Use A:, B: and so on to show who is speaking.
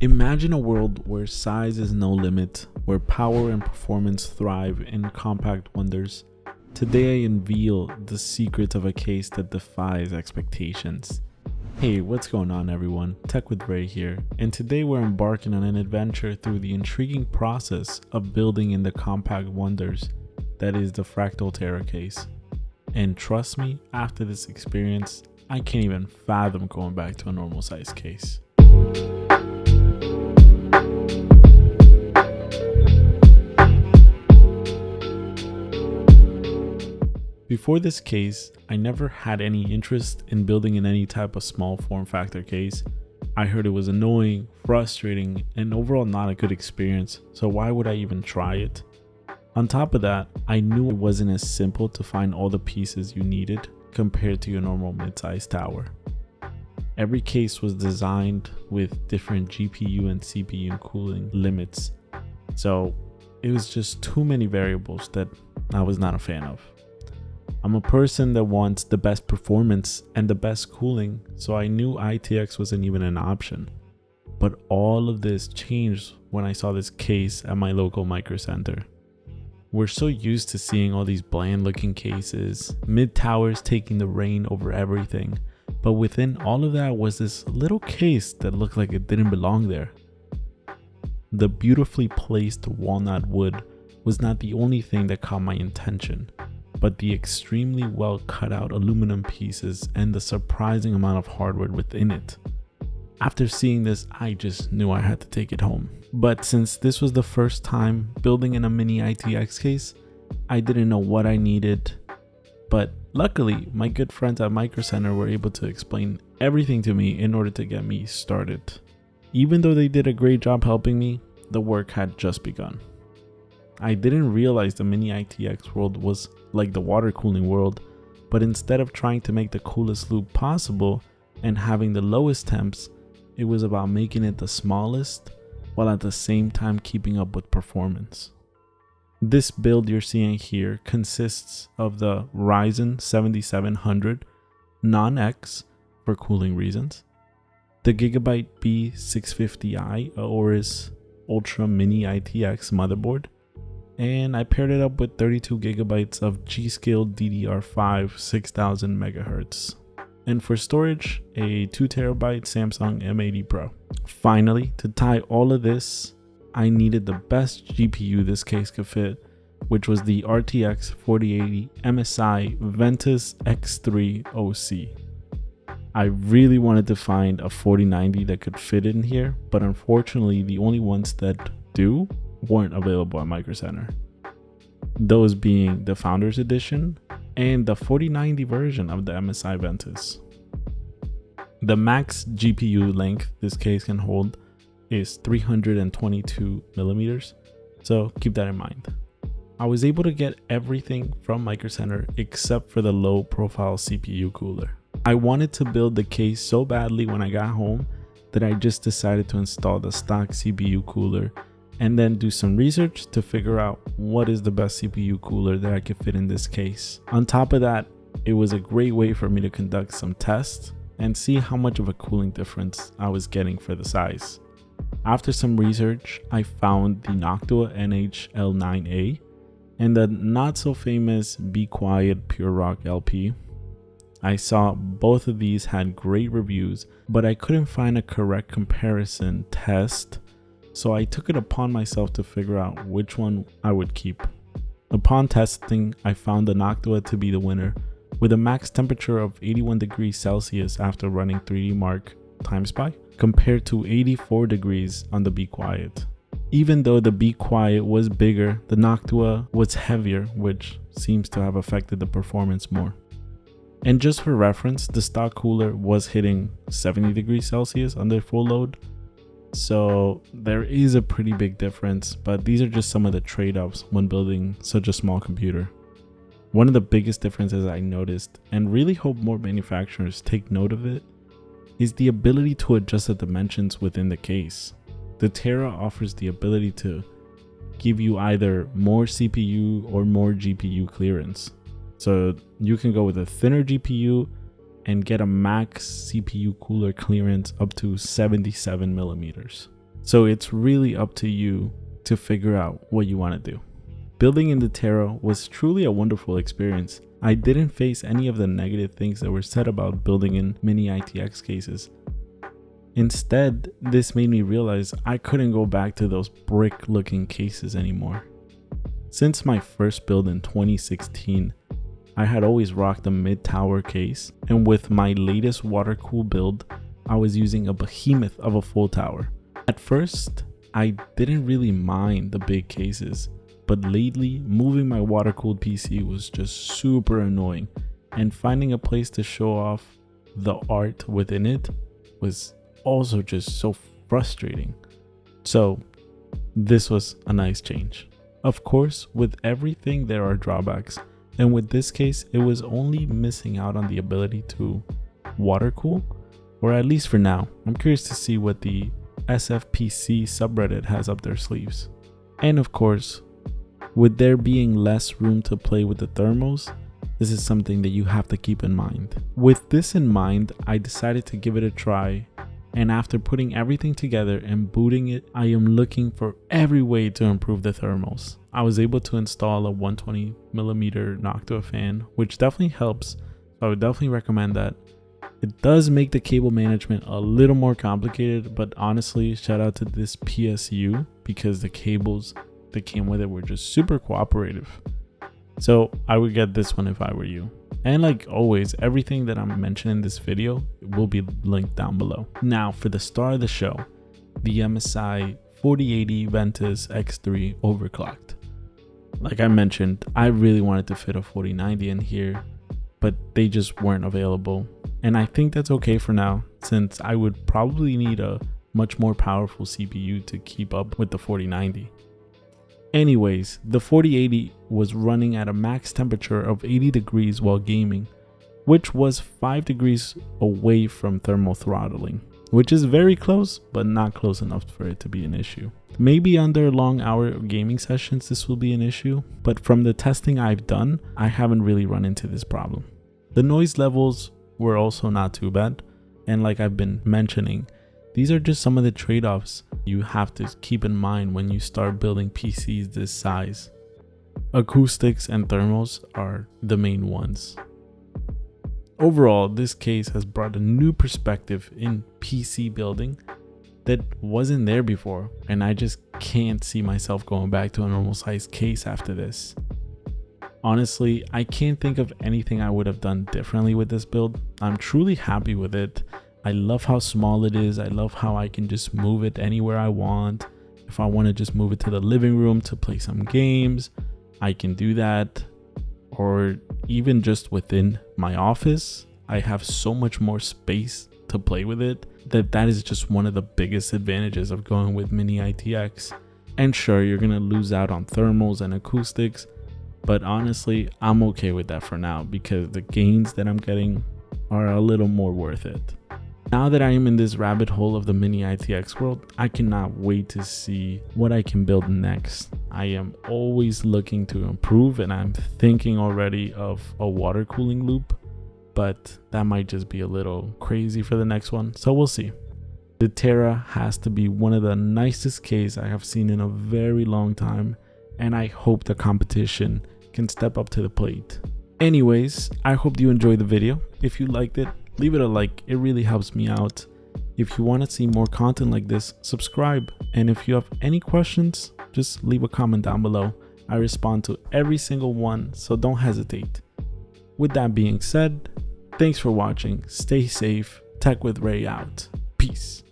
A: Imagine a world where size is no limit, where power and performance thrive in compact wonders. Today I unveil the secrets of a case that defies expectations. Hey, what's going on everyone? Tech with Ray here, and today we're embarking on an adventure through the intriguing process of building in the compact wonders that is the Fractal Terra case. And trust me, after this experience, I can't even fathom going back to a normal size case. Before this case, I never had any interest in building in any type of small form factor case. I heard it was annoying, frustrating, and overall not a good experience, so why would I even try it? On top of that, I knew it wasn't as simple to find all the pieces you needed compared to your normal mid-sized tower. Every case was designed with different GPU and CPU cooling limits, so it was just too many variables that I was not a fan of. I'm a person that wants the best performance and the best cooling, so I knew ITX wasn't even an option. But all of this changed when I saw this case at my local micro center. We're so used to seeing all these bland looking cases, mid towers taking the reign over everything, but within all of that was this little case that looked like it didn't belong there. The beautifully placed walnut wood was not the only thing that caught my attention, but the extremely well cut out aluminum pieces and the surprising amount of hardware within it. After seeing this, I just knew I had to take it home. But since this was the first time building in a mini ITX case, I didn't know what I needed. But luckily, my good friends at Micro Center were able to explain everything to me in order to get me started. Even though they did a great job helping me, the work had just begun. I didn't realize the mini ITX world was like the water cooling world, but instead of trying to make the coolest loop possible and having the lowest temps, it was about making it the smallest while at the same time keeping up with performance. This build you're seeing here consists of the Ryzen 7700 non-X for cooling reasons, the Gigabyte B650i Aorus Ultra Mini ITX motherboard, and I paired it up with 32 gigabytes of G.Skill DDR5 6000 MHz. And for storage, a 2TB Samsung M80 Pro. Finally, to tie all of this, I needed the best GPU this case could fit, which was the RTX 4080 MSI Ventus X3 OC. I really wanted to find a 4090 that could fit in here, but unfortunately the only ones that do weren't available at Micro Center. Those being the Founders Edition and the 4090 version of the MSI Ventus. The max GPU length this case can hold is 322 millimeters, so keep that in mind. I was able to get everything from Micro Center except for the low profile CPU cooler. I wanted to build the case so badly when I got home that I just decided to install the stock CPU cooler and then do some research to figure out what is the best CPU cooler that I could fit in this case. On top of that, it was a great way for me to conduct some tests and see how much of a cooling difference I was getting for the size. After some research, I found the Noctua NH-L9a and the not so famous Be Quiet Pure Rock LP. I saw both of these had great reviews, but I couldn't find a correct comparison test, so I took it upon myself to figure out which one I would keep. Upon testing, I found the Noctua to be the winner, with a max temperature of 81 degrees Celsius after running 3D Mark TimeSpy, compared to 84 degrees on the Be Quiet. Even though the Be Quiet was bigger, the Noctua was heavier, which seems to have affected the performance more. And just for reference, the stock cooler was hitting 70 degrees Celsius under full load, so there is a pretty big difference, but these are just some of the trade-offs when building such a small computer. One of the biggest differences I noticed, and really hope more manufacturers take note of it, is the ability to adjust the dimensions within the case. The Terra offers the ability to give you either more CPU or more GPU clearance. So you can go with a thinner GPU and get a max CPU cooler clearance up to 77 millimeters. So it's really up to you to figure out what you want to do. Building in the Terra was truly a wonderful experience. I didn't face any of the negative things that were said about building in mini ITX cases. Instead, this made me realize I couldn't go back to those brick looking cases anymore. Since my first build in 2016, I had always rocked a mid-tower case, and with my latest water-cooled build, I was using a behemoth of a full tower. At first, I didn't really mind the big cases, but lately, moving my water-cooled PC was just super annoying, and finding a place to show off the art within it was also just so frustrating. So this was a nice change. Of course, with everything there are drawbacks, and with this case it was only missing out on the ability to water cool, or at least for now. I'm curious to see what the SFPC subreddit has up their sleeves. And of course, with there being less room to play with the thermals, this is something that you have to keep in mind. With this in mind, I decided to give it a try, and after putting everything together and booting it, I am looking for every way to improve the thermals. I was able to install a 120mm Noctua fan, which definitely helps, so I would definitely recommend that. It does make the cable management a little more complicated, but honestly, shout out to this PSU because the cables that came with it were just super cooperative. So I would get this one if I were you. And like always, everything that I'm mentioning in this video will be linked down below. Now for the star of the show, the MSI 4080 Ventus X3 overclocked. Like I mentioned, I really wanted to fit a 4090 in here, but they just weren't available. And I think that's okay for now, since I would probably need a much more powerful CPU to keep up with the 4090. Anyways, the 4080 was running at a max temperature of 80 degrees while gaming, which was 5 degrees away from thermal throttling, which is very close, but not close enough for it to be an issue. Maybe under long hour gaming sessions this will be an issue, but from the testing I've done, I haven't really run into this problem. The noise levels were also not too bad, and like I've been mentioning, these are just some of the trade-offs you have to keep in mind when you start building PCs this size. Acoustics and thermals are the main ones. Overall, this case has brought a new perspective in PC building that wasn't there before, and I just can't see myself going back to a normal size case after this. Honestly, I can't think of anything I would have done differently with this build. I'm truly happy with it. I love how small it is. I love how I can just move it anywhere I want. If I want to just move it to the living room to play some games, I can do that. Or even just within my office, I have so much more space to play with it that is just one of the biggest advantages of going with mini ITX. And sure, you're going to lose out on thermals and acoustics, but honestly, I'm okay with that for now because the gains that I'm getting are a little more worth it. Now that I am in this rabbit hole of the mini ITX world, I cannot wait to see what I can build next. I am always looking to improve, and I'm thinking already of a water cooling loop, but that might just be a little crazy for the next one, so we'll see. The Terra has to be one of the nicest cases I have seen in a very long time, and I hope the competition can step up to the plate. Anyways, I hope you enjoyed the video. If you liked it, leave it a like, it really helps me out. If you want to see more content like this, subscribe. And if you have any questions, just leave a comment down below. I respond to every single one, so don't hesitate. With that being said, thanks for watching, stay safe, Tech with Ray out, peace.